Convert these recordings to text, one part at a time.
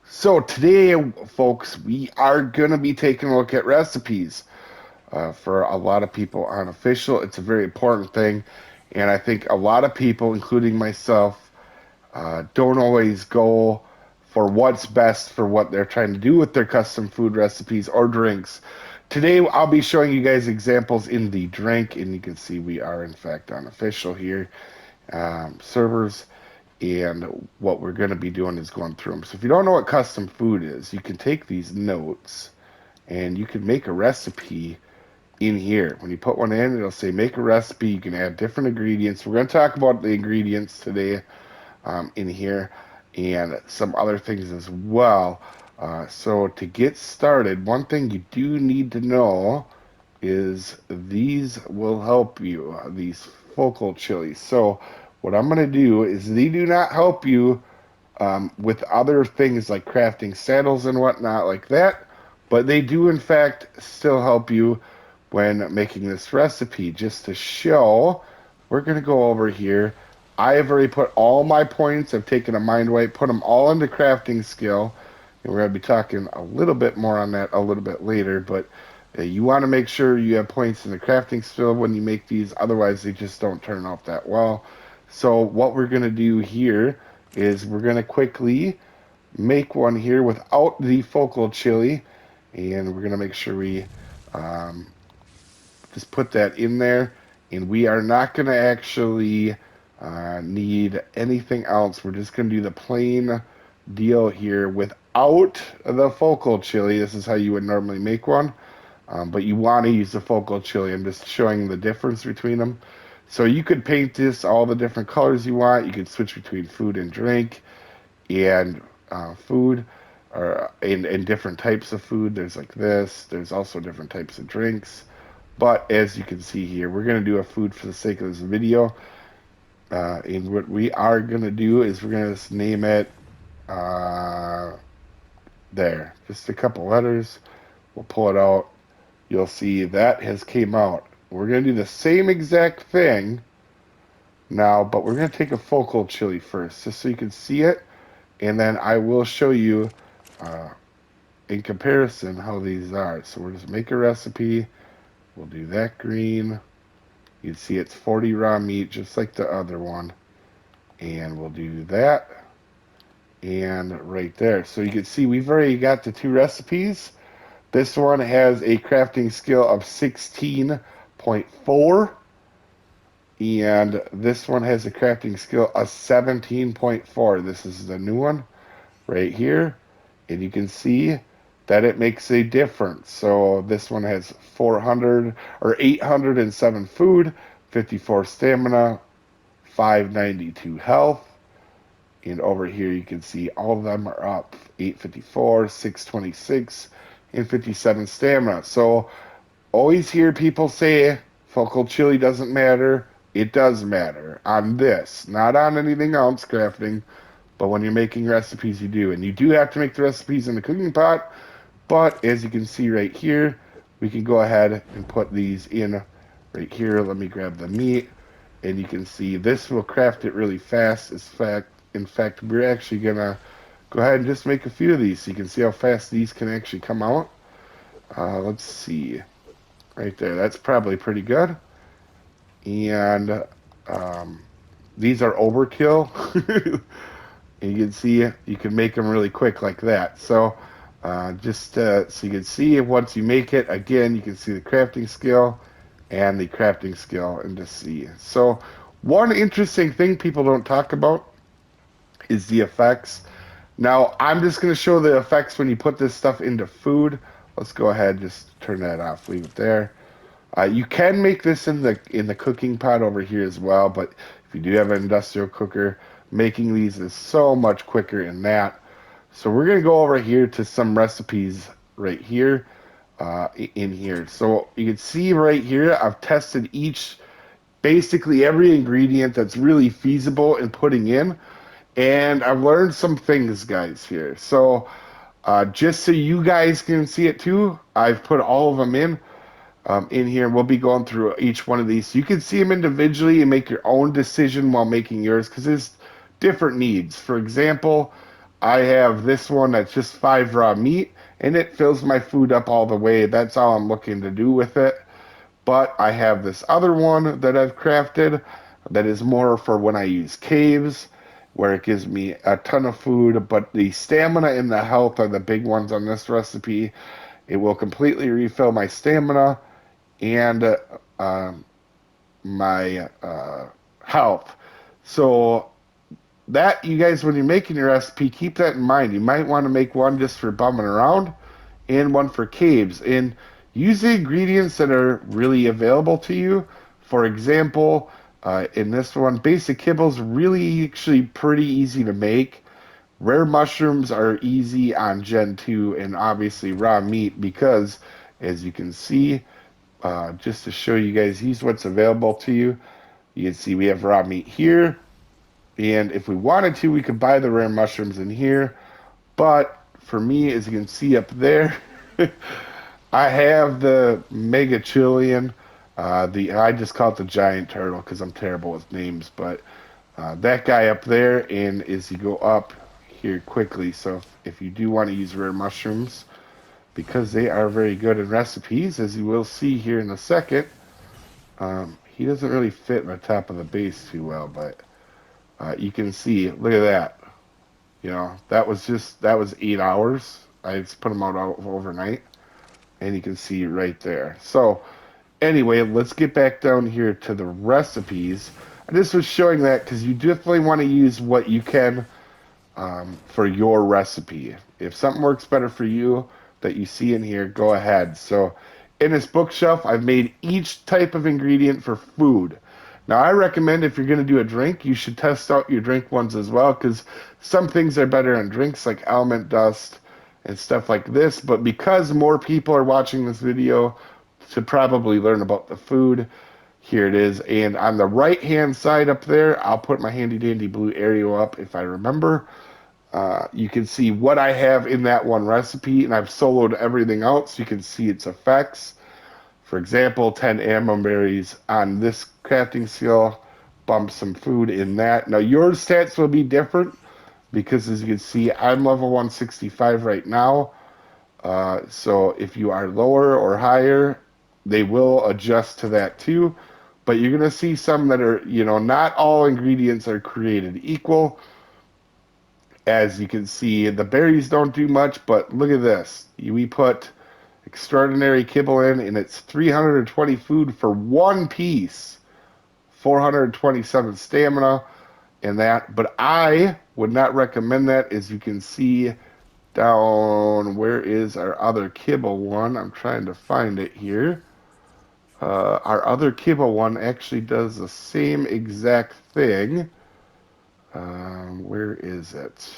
So today, folks, we are going to be taking a look at recipes. For a lot of people unofficial, it's a very important thing. And I think a lot of people, including myself, don't always go for what's best for what they're trying to do with their custom food recipes or drinks. Today, I'll be showing you guys examples in the drink, and you can see we are, in fact, unofficial here. Servers. And what we're going to be doing is going through them. So if you don't know what custom food is, you can take these notes and you can make a recipe in here. When you put one in, it'll say make a recipe. You can add different ingredients. We're going to talk about the ingredients today in here and some other things as well. So to get started, one thing you do need to know is these will help you, these focal chilies. So what I'm going to do is they do not help you with other things like crafting saddles and whatnot like that, but they do in fact still help you when making this recipe. Just to show, we're going to go over here. I have already put all my points. I've taken a mind wipe, put them all into crafting skill, and we're going to be talking a little bit more on that a little bit later, but you want to make sure you have points in the crafting skill when you make these, otherwise they just don't turn out that well. So what we're going to do here is we're going to quickly make one here without the focal chili, and we're going to make sure we just put that in there, and we are not going to actually need anything else. We're just going to do the plain deal here without the focal chili. This is how you would normally make one, but you want to use the focal chili. I'm just showing the difference between them. So you could paint this all the different colors you want. You could switch between food and drink and food or in different types of food. There's like this. There's also different types of drinks. But as you can see here, we're going to do a food for the sake of this video. And what we are going to do is we're going to just name it there. Just a couple letters. We'll pull it out. You'll see that has came out. We're going to do the same exact thing now, but we're going to take a focal chili first, just so you can see it, and then I will show you in comparison how these are. So we'll just make a recipe. We'll do that green. You can see it's 40 raw meat, just like the other one. And we'll do that. And right there. So you can see we've already got the two recipes. This one has a crafting skill of 16.4, and this one has a crafting skill of 17.4. This is the new one right here, and you can see that it makes a difference. So this one has 400 or 807 food, 54 stamina, 592 health. And over here you can see all of them are up 854, 626, and 57 stamina. So always hear people say focal chili doesn't matter. It does matter on this, not on anything else crafting, but when you're making recipes you do. And you do have to make the recipes in the cooking pot, but as you can see right here, we can go ahead and put these in right here. Let me grab the meat, and you can see this will craft it really fast. In fact, we're actually gonna go ahead and just make a few of these so you can see how fast these can actually come out. Let's see. Right there. That's probably pretty good. And these are overkill. And you can see you can make them really quick like that. So just so you can see once you make it, again, you can see the crafting skill and the crafting skill and just see. So one interesting thing people don't talk about is the effects. Now, I'm just going to show the effects when you put this stuff into food. Let's go ahead and just turn that off, leave it there. You can make this in the cooking pot over here as well, but if you do have an industrial cooker, making these is so much quicker in that. So we're going to go over here to some recipes right here in here. So you can see right here, I've tested basically every ingredient that's really feasible in putting in. And I've learned some things, guys, here. So just so you guys can see it too, I've put all of them in here. We'll be going through each one of these. So you can see them individually and make your own decision while making yours, because there's different needs. For example, I have this one that's just 5 raw meat, and it fills my food up all the way. That's all I'm looking to do with it. But I have this other one that I've crafted that is more for when I use caves, where it gives me a ton of food. But the stamina and the health are the big ones on this recipe. It will completely refill my stamina and um, my health. So that, you guys, when you're making your recipe, keep that in mind. You might want to make one just for bumming around and one for caves. And use the ingredients that are really available to you. For example, in this one, basic kibbles really actually pretty easy to make. Rare mushrooms are easy on Gen 2, and obviously raw meat because, as you can see, just to show you guys, here's what's available to you. You can see we have raw meat here, and if we wanted to, we could buy the rare mushrooms in here. But for me, as you can see up there, I have the Mega Chillian. I just call it the giant turtle because I'm terrible with names. But that guy up there, and as you go up here quickly, so if you do want to use rare mushrooms, because they are very good in recipes, as you will see here in a second. He doesn't really fit in the top of the base too well, but you can see, look at that. That was 8 hours. I just put them out overnight, and you can see right there. So anyway, let's get back down here to the recipes. I just was showing that because you definitely want to use what you can for your recipe. If something works better for you that you see in here, go ahead. So in this bookshelf, I've made each type of ingredient for food. Now, I recommend if you're going to do a drink, you should test out your drink ones as well, because some things are better in drinks like almond dust and stuff like this. But because more people are watching this video to probably learn about the food, here it is. And on the right-hand side up there, I'll put my handy-dandy blue arrow up if I remember. You can see what I have in that one recipe, and I've soloed everything out so you can see its effects. For example, 10 ammo berries on this crafting skill, bump some food in that. Now, your stats will be different because, as you can see, I'm level 165 right now. So if you are lower or higher, they will adjust to that too. But you're going to see some that are, not all ingredients are created equal. As you can see, the berries don't do much, but look at this. We put extraordinary kibble in, and it's 320 food for one piece, 427 stamina in that. But I would not recommend that. As you can see down, where is our other kibble one? I'm trying to find it here. Our other kibble one actually does the same exact thing. Where is it?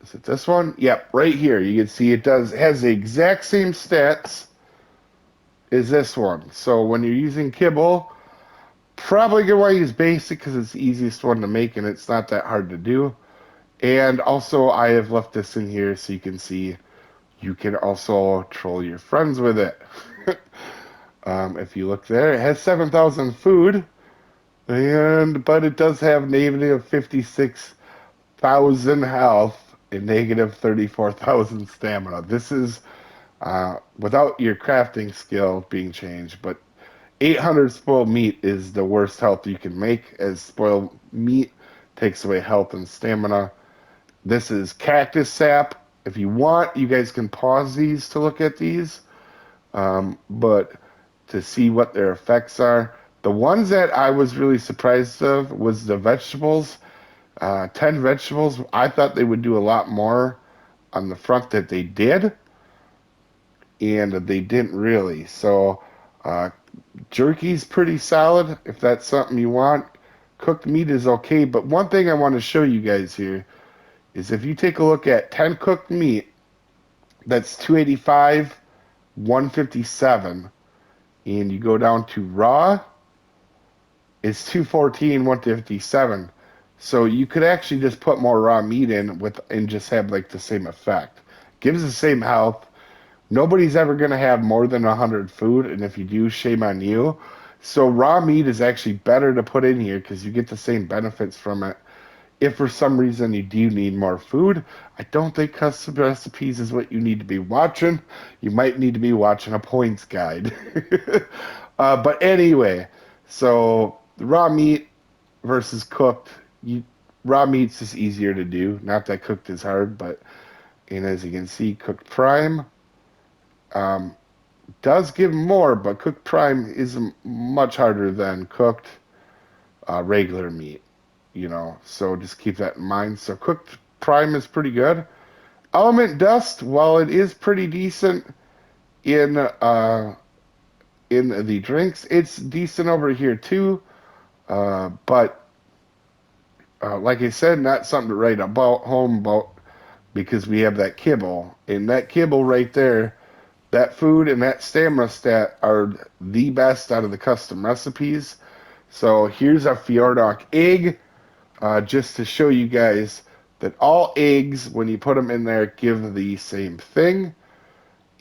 Is it this one? Yep, right here. You can see it has the exact same stats as this one. So when you're using kibble, probably going to want to use basic because it's the easiest one to make and it's not that hard to do. And also, I have left this in here so you can see you can also troll your friends with it. If you look there, it has 7,000 food, but it does have negative 56,000 health and negative 34,000 stamina. This is without your crafting skill being changed, but 800 spoiled meat is the worst health you can make, as spoiled meat takes away health and stamina. This is Cactus Sap. If you want, you guys can pause these to look at these, but to see what their effects are. The ones that I was really surprised of was the vegetables. 10 vegetables. I thought they would do a lot more on the front that they did, and they didn't really. So jerky's pretty solid if that's something you want. Cooked meat is okay, but one thing I want to show you guys here is if you take a look at 10 cooked meat, that's 285, 157, and you go down to raw, it's 214, 157. So you could actually just put more raw meat in and just have like the same effect. Gives the same health. Nobody's ever going to have more than 100 food, and if you do, shame on you. So raw meat is actually better to put in here because you get the same benefits from it. if for some reason you do need more food, I don't think custom recipes is what you need to be watching. You might need to be watching a points guide. But anyway, so the raw meat versus cooked, you raw meat's just easier to do. Not that cooked is hard, but and as you can see, cooked prime um, does give more, but cooked prime is much harder than cooked regular meat. So just keep that in mind. So cooked prime is pretty good. Element dust, while it is pretty decent in in the drinks, it's decent over here too. But like I said, not something to write about home about because we have that kibble. And that kibble right there, that food and that stamina stat are the best out of the custom recipes. So here's a Fjordok egg, just to show you guys that all eggs, when you put them in there, give the same thing.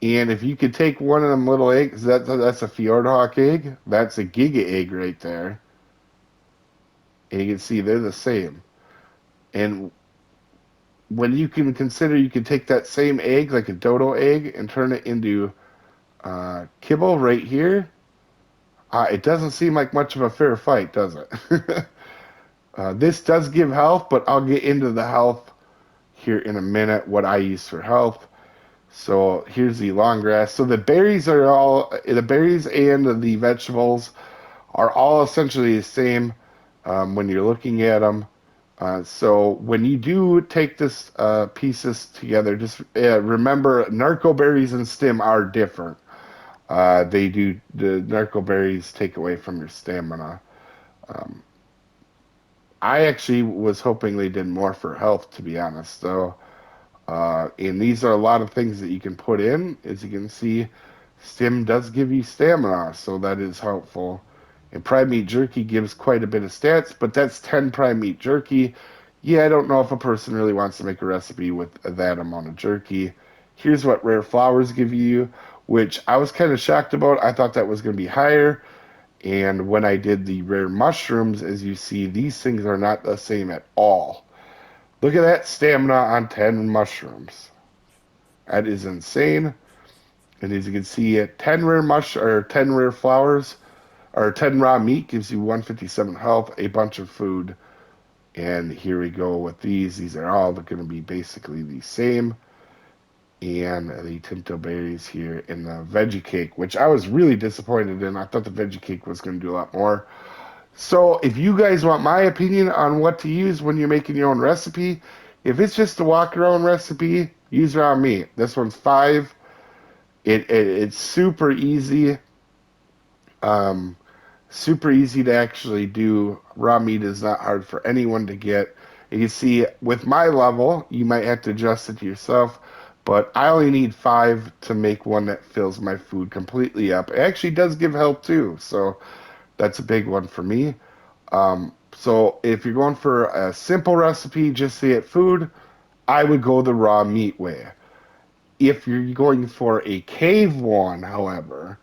And if you could take one of them little eggs, that's a Fjordhawk egg. That's a Giga egg right there. And you can see they're the same. And when you can consider you can take that same egg, like a dodo egg, and turn it into kibble right here, it doesn't seem like much of a fair fight, does it? This does give health, but I'll get into the health here in a minute, what I use for health. So here's the long grass. So the berries and the vegetables are all essentially the same when you're looking at them. So when you do take this pieces together, just remember narco berries and stim are different. The narco berries take away from your stamina. Um, I actually was hoping they did more for health, to be honest, though. And these are a lot of things that you can put in. As you can see, stim does give you stamina, so that is helpful. And prime meat jerky gives quite a bit of stats, but that's 10 prime meat jerky. Yeah, I don't know if a person really wants to make a recipe with that amount of jerky. Here's what rare flowers give you, which I was kind of shocked about. I thought that was going to be higher. And when I did the rare mushrooms, as you see, these things are not the same at all. Look at that stamina on 10 mushrooms. That is insane. And as you can see, 10 rare flowers or 10 raw meat gives you 157 health, a bunch of food. And here we go with these. These are all going to be basically the same. And the Tinto berries here in the veggie cake, which I was really disappointed in. I thought the veggie cake was going to do a lot more. So if you guys want my opinion on what to use when you're making your own recipe, if it's just a walk around recipe, use raw meat. This one's 5. It's super easy. Um, Super easy to actually do. Raw meat is not hard for anyone to get. You can see with my level, you might have to adjust it to yourself, but I only need 5 to make one that fills my food completely up. It actually does give help too, so that's a big one for me. So if you're going for a simple recipe, just to get food, I would go the raw meat way. If you're going for a cave one, however,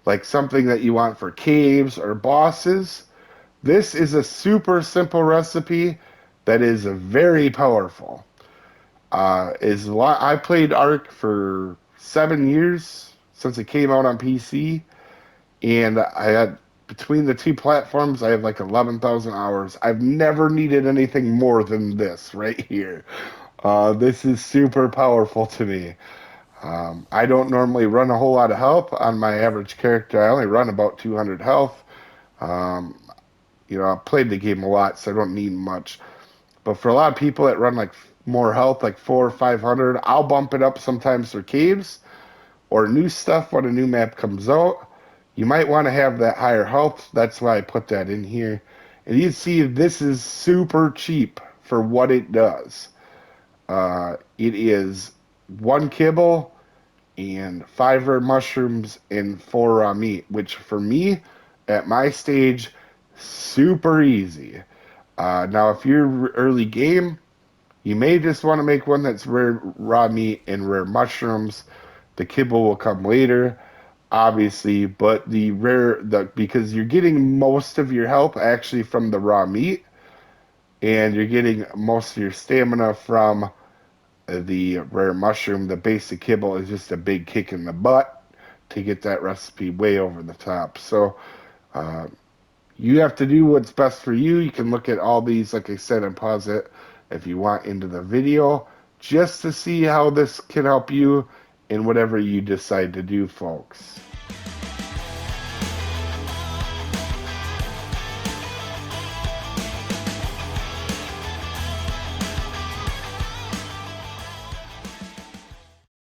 like something that you want for caves or bosses, this is a super simple recipe that is very powerful. I played Ark for 7 years since it came out on PC, and I had between the two platforms, I have like 11,000 hours. I've never needed anything more than this right here. This is super powerful to me. I don't normally run a whole lot of health on my average character. I only run about 200 health. Um, I've played the game a lot, so I don't need much. But for a lot of people that run like more health, like 400 or 500, I'll bump it up sometimes for caves or new stuff when a new map comes out. You might want to have that higher health. That's why I put that in here. And you see, this is super cheap for what it does. It is 1 kibble and 5 rare mushrooms and 4 raw meat, which for me, at my stage, super easy. Now, if you're early game, you may just want to make one that's rare raw meat and rare mushrooms. The kibble will come later, obviously, but because you're getting most of your health actually from the raw meat, and you're getting most of your stamina from the rare mushroom. The basic kibble is just a big kick in the butt to get that recipe way over the top. So uh, you have to do what's best for you. You can look at all these, like I said, and pause it if you want into the video just to see how this can help you in whatever you decide to do, folks.